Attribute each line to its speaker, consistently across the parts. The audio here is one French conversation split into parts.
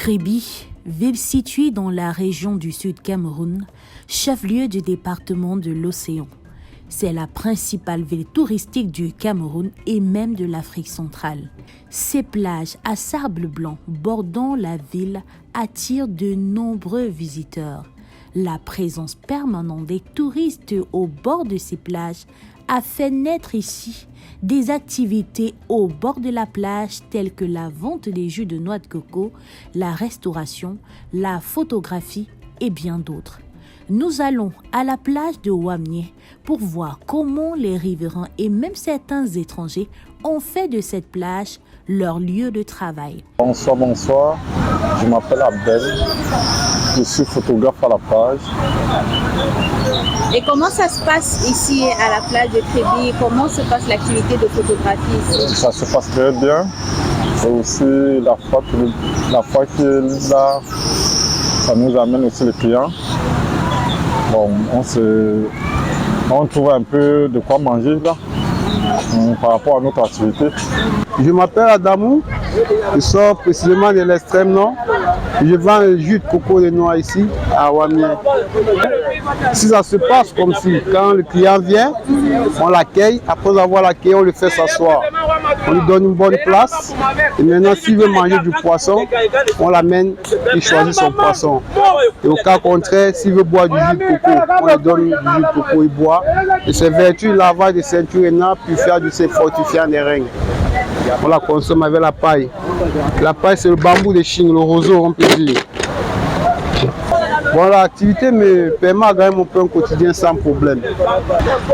Speaker 1: Kribi, ville située dans la région du Sud Cameroun, chef-lieu du département de l'Océan. C'est la principale ville touristique du Cameroun et même de l'Afrique centrale. Ces plages à sable blanc bordant la ville attirent de nombreux visiteurs. La présence permanente des touristes au bord de ces plages a fait naître ici des activités au bord de la plage telles que la vente des jus de noix de coco, la restauration, la photographie et bien d'autres. Nous allons à la plage de Wamnié pour voir comment les riverains et même certains étrangers ont fait de cette plage leur lieu de travail.
Speaker 2: Bonsoir. Je m'appelle Abdel. Je suis photographe à la plage.
Speaker 3: Et comment ça se passe ici à la plage de Kribi? Comment se passe l'activité de photographie ici?
Speaker 2: Ça se passe très bien. Et aussi la fois qu'il est là, ça nous amène aussi les clients. Bon, on trouve un peu de quoi manger là par rapport à notre activité.
Speaker 4: Je m'appelle Adamou, je sors précisément de l'extrême nord. Je vends le jus de coco de noix ici à Wamnié. Si ça se passe comme si, quand le client vient, on l'accueille. Après avoir l'accueilli, on le fait s'asseoir. On lui donne une bonne place. Et maintenant, s'il veut manger du poisson, on l'amène, il choisit son poisson. Et au cas contraire, s'il veut boire du jus de coco, on lui donne du jus de coco, il boit. Et c'est vertu lavage de ceinture et nappe, puis faire du fortifiant des reins. On la consomme avec la paille. La paille, c'est le bambou de Chine, le roseau, on peut dire. Bon, l'activité me permet de gagner mon pain quotidien sans problème.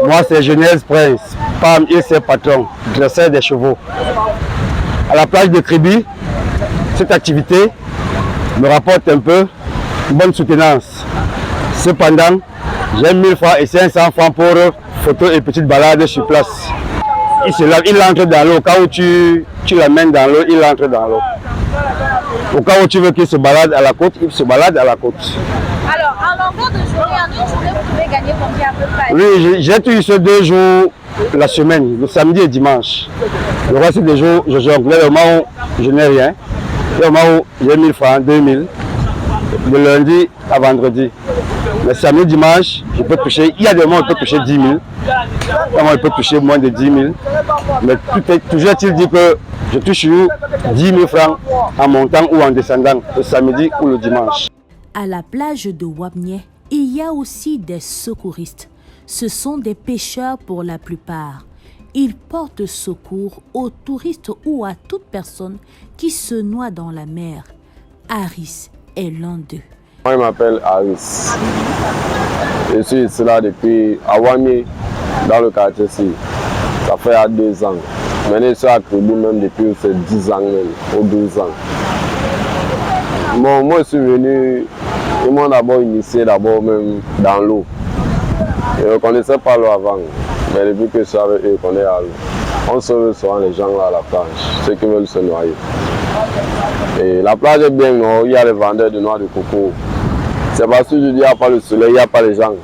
Speaker 5: Moi, c'est Genèse Prince, femme et ses patrons, dresseur des chevaux. À la plage de Kribi, cette activité me rapporte un peu une bonne soutenance. Cependant, j'ai 1000 francs et 500 francs pour photos et petites balades sur place. Il entre dans l'eau. Au cas où tu l'amènes dans l'eau, il entre dans l'eau. Au cas où tu veux qu'il se balade à la côte, il se balade à la côte.
Speaker 3: Alors, en longueur de journée, en une journée, vous pouvez gagner combien à peu près?
Speaker 5: Oui, j'ai toujours 2 jours la semaine, le samedi et dimanche. Le reste des jours, je jongle. Le moment où je n'ai rien, le moment où j'ai 1000 francs, 2000, de lundi à vendredi. Le samedi, dimanche, je peux toucher. Il y a des moments où je peux toucher 10 000. Il y a des moments où je peux toucher moins de 10 000. Mais toujours est-il dit que je touche 10 000 francs en montant ou en descendant le samedi ou le dimanche.
Speaker 1: À la plage de Wamnié, il y a aussi des secouristes. Ce sont des pêcheurs pour la plupart. Ils portent secours aux touristes ou à toute personne qui se noie dans la mer. Harris est l'un d'eux.
Speaker 6: Moi, je m'appelle Harris. Je suis ici là depuis Wamnié, dans le quartier ici. Ça fait 2 ans. Maintenant, je suis à Kribi même depuis 10 ans même, ou 12 ans. Bon, moi, je suis venu, ils m'ont d'abord initié même dans l'eau. Je ne connaissais pas l'eau avant, mais depuis que je suis avec eux, je connais l'eau. On sauve souvent les gens là à la plage, ceux qui veulent se noyer. Et la plage est bien, non? Il y a les vendeurs de noix de coco. C'est parce que je dis, il n'y a pas le soleil, il n'y a pas les gens.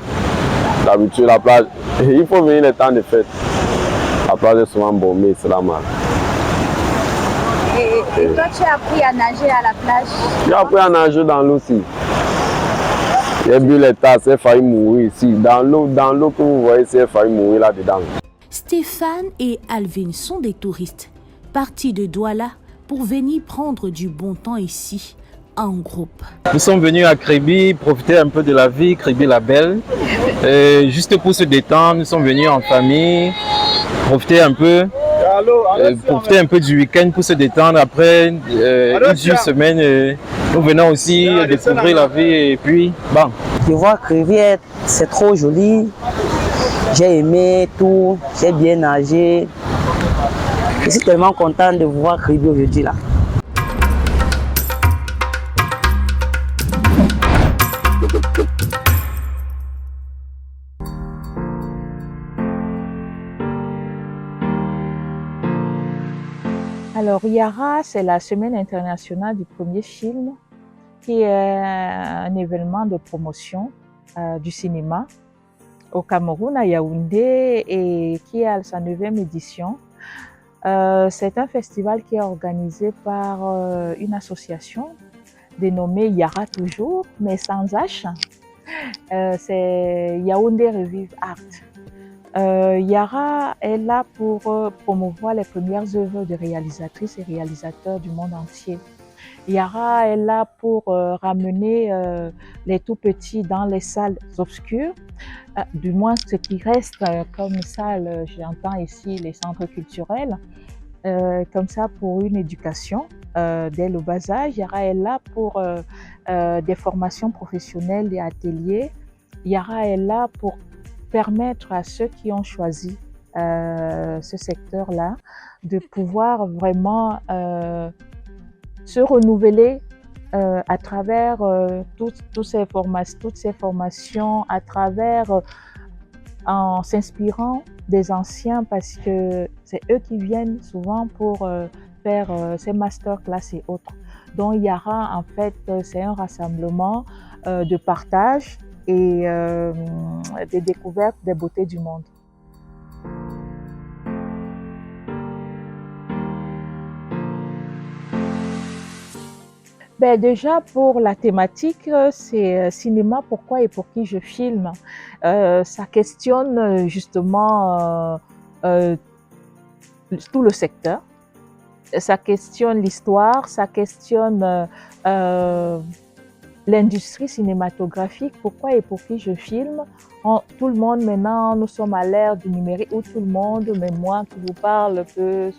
Speaker 6: D'habitude, la plage, il faut venir les temps de fête. La plage est souvent bombée, c'est la mal.
Speaker 3: Et toi, tu as appris à nager à la plage?
Speaker 6: J'ai appris à nager dans l'eau aussi. J'ai bu les tasses, j'ai failli mourir ici. Dans l'eau que vous voyez, j'ai failli mourir là-dedans.
Speaker 1: Stéphane et Alvin sont des touristes, partis de Douala pour venir prendre du bon temps ici, en groupe.
Speaker 7: Nous sommes venus à Kribi profiter un peu de la vie, Kribi la belle. Juste pour se détendre, nous sommes venus en famille, profiter un peu du week-end pour se détendre. Après une dure semaine, nous venons aussi découvrir la vie et puis bon.
Speaker 8: Je vois Kribi, c'est trop joli. J'ai aimé tout, j'ai bien nagé. Je suis tellement content de voir Kribi aujourd'hui là.
Speaker 9: Alors, Yara, c'est la semaine internationale du premier film, qui est un événement de promotion du cinéma au Cameroun, à Yaoundé, et qui est à sa 9e édition. C'est un festival qui est organisé par une association dénommé Yara toujours, mais sans H. C'est Yaoundé Revive Art. Yara est là pour promouvoir les premières œuvres de réalisatrices et réalisateurs du monde entier. Yara est là pour ramener les tout petits dans les salles obscures, du moins ce qui reste comme salle, j'entends ici les centres culturels, comme ça pour une éducation dès le bas âge. Yara est là pour des formations professionnelles, des ateliers. Yara est là pour permettre à ceux qui ont choisi ce secteur-là de pouvoir vraiment se renouveler à travers toutes ces formations, à travers en s'inspirant des anciens, parce que c'est eux qui viennent souvent pour faire ces masterclass et autres. Donc Yara, en fait, c'est un rassemblement de partage et de découverte des beautés du monde. Ben déjà, pour la thématique, c'est cinéma, pourquoi et pour qui je filme. Ça questionne justement tout le secteur. Ça questionne l'histoire, ça questionne l'industrie cinématographique, pourquoi et pour qui je filme. Tout le monde maintenant, nous sommes à l'ère du numérique où tout le monde, même moi qui vous parle, peut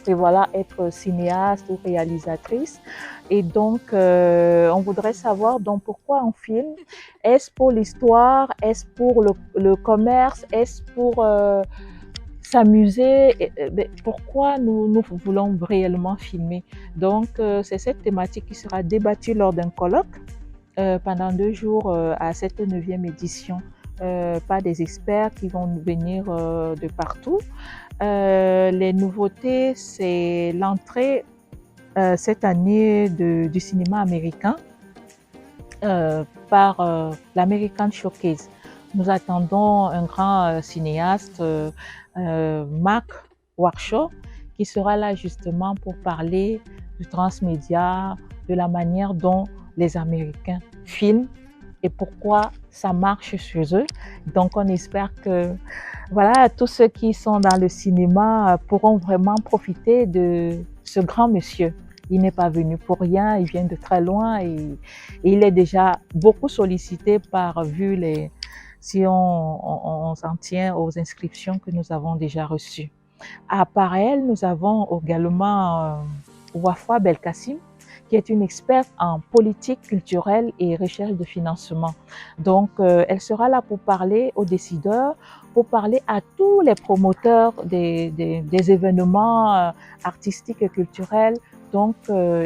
Speaker 9: voilà, être cinéaste ou réalisatrice. Et donc, on voudrait savoir donc pourquoi on filme. Est-ce pour l'histoire? Est-ce pour le commerce? Est-ce pour s'amuser? Pourquoi nous voulons réellement filmer? Donc, c'est cette thématique qui sera débattue lors d'un colloque pendant 2 jours à cette 9e édition par des experts qui vont venir de partout. Les nouveautés, c'est l'entrée cette année du cinéma américain par l'American Showcase. Nous attendons un grand cinéaste, Mark Warshaw, qui sera là justement pour parler du transmédia, de la manière dont les Américains filment et pourquoi ça marche chez eux. Donc on espère que voilà, tous ceux qui sont dans le cinéma pourront vraiment profiter de ce grand monsieur. Il n'est pas venu pour rien, il vient de très loin et il est déjà beaucoup sollicité si on s'en tient aux inscriptions que nous avons déjà reçues. À part elle, nous avons également Wafa Belkacem, qui est une experte en politique culturelle et recherche de financement. Donc, elle sera là pour parler aux décideurs, pour parler à tous les promoteurs des événements artistiques et culturels. Donc,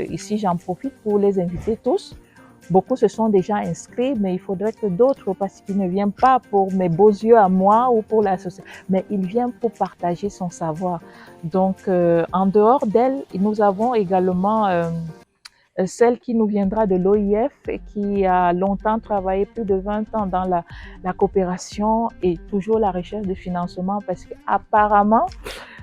Speaker 9: ici, j'en profite pour les inviter tous. Beaucoup se sont déjà inscrits, mais il faudrait que d'autres, parce qu'ils ne viennent pas pour mes beaux yeux à moi ou pour la société, mais ils viennent pour partager son savoir. Donc, en dehors d'elle, nous avons également celle qui nous viendra de l'OIF et qui a longtemps travaillé, plus de 20 ans dans la coopération et toujours la recherche de financement, parce qu'apparemment,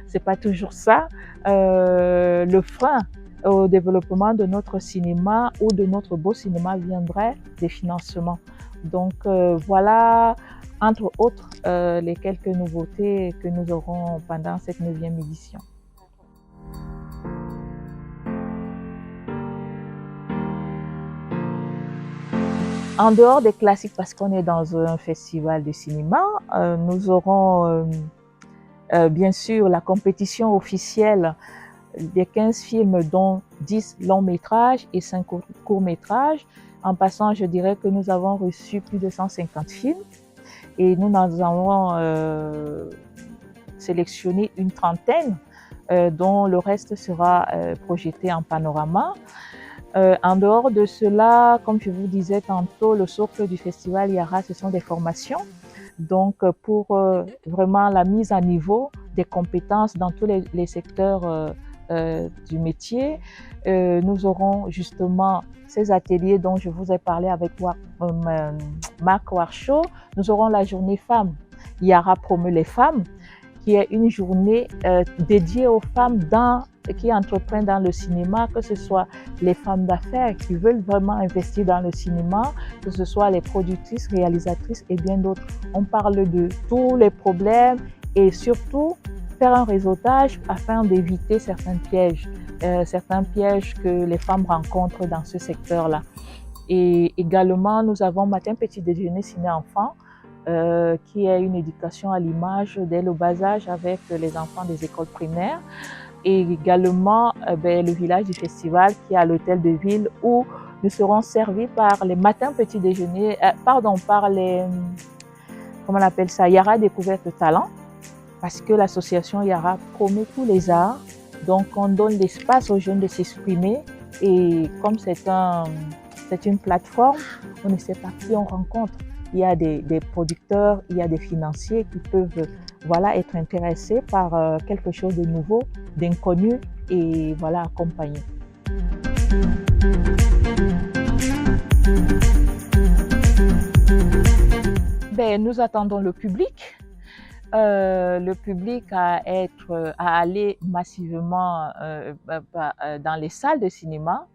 Speaker 9: c'est pas toujours ça, le frein au développement de notre cinéma ou de notre beau cinéma viendrait des financements. Donc voilà, entre autres, les quelques nouveautés que nous aurons pendant cette 9e édition. En dehors des classiques, parce qu'on est dans un festival de cinéma, nous aurons bien sûr la compétition officielle des 15 films, dont 10 longs métrages et 5 courts métrages. En passant, je dirais que nous avons reçu plus de 150 films et nous en avons sélectionné une trentaine, dont le reste sera projeté en panorama. En dehors de cela, comme je vous disais tantôt, le socle du festival Yara, ce sont des formations. Donc, pour vraiment la mise à niveau des compétences dans tous les secteurs du métier, nous aurons justement ces ateliers dont je vous ai parlé avec Mark Warshaw. Nous aurons la journée femmes. Yara promeut les femmes, qui est une journée dédiée aux femmes dans qui entreprennent dans le cinéma, que ce soit les femmes d'affaires qui veulent vraiment investir dans le cinéma, que ce soit les productrices, réalisatrices et bien d'autres. On parle de tous les problèmes et surtout faire un réseautage afin d'éviter certains pièges que les femmes rencontrent dans ce secteur-là. Et également, nous avons Matin Petit Déjeuner Ciné-Enfants, qui est une éducation à l'image dès le bas âge avec les enfants des écoles primaires. Et également le village du festival qui est à l'hôtel de ville où nous serons servis par les matins petits déjeuners, par les, comment on appelle ça, Yara Découverte Talent, parce que l'association Yara promet tous les arts. Donc on donne l'espace aux jeunes de s'exprimer et comme c'est une plateforme, on ne sait pas qui on rencontre. Il y a des producteurs, il y a des financiers qui peuvent être intéressés par quelque chose de nouveau, d'inconnu et accompagner. Nous attendons le public. Le public à aller massivement dans les salles de cinéma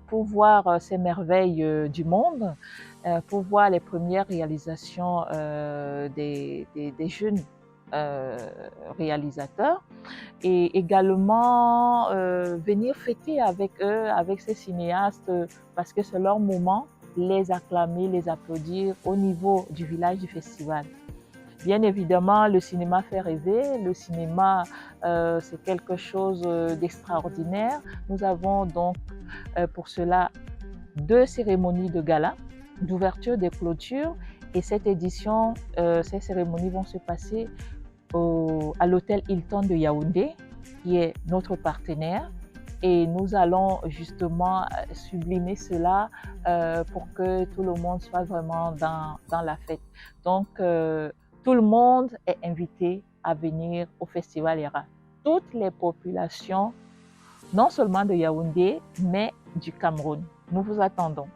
Speaker 9: pour voir ces merveilles du monde, pour voir les premières réalisations des jeunes réalisateurs et également venir fêter avec eux, avec ces cinéastes, parce que c'est leur moment, les acclamer, les applaudir au niveau du village du festival. Bien évidemment, le cinéma fait rêver, le cinéma c'est quelque chose d'extraordinaire. Nous avons donc pour cela 2 cérémonies de gala, d'ouverture, de clôture, et cette édition, ces cérémonies vont se passer à l'hôtel Hilton de Yaoundé, qui est notre partenaire. Et nous allons justement sublimer cela pour que tout le monde soit vraiment dans la fête. Donc, tout le monde est invité à venir au Festival Yara. Toutes les populations, non seulement de Yaoundé, mais du Cameroun. Nous vous attendons.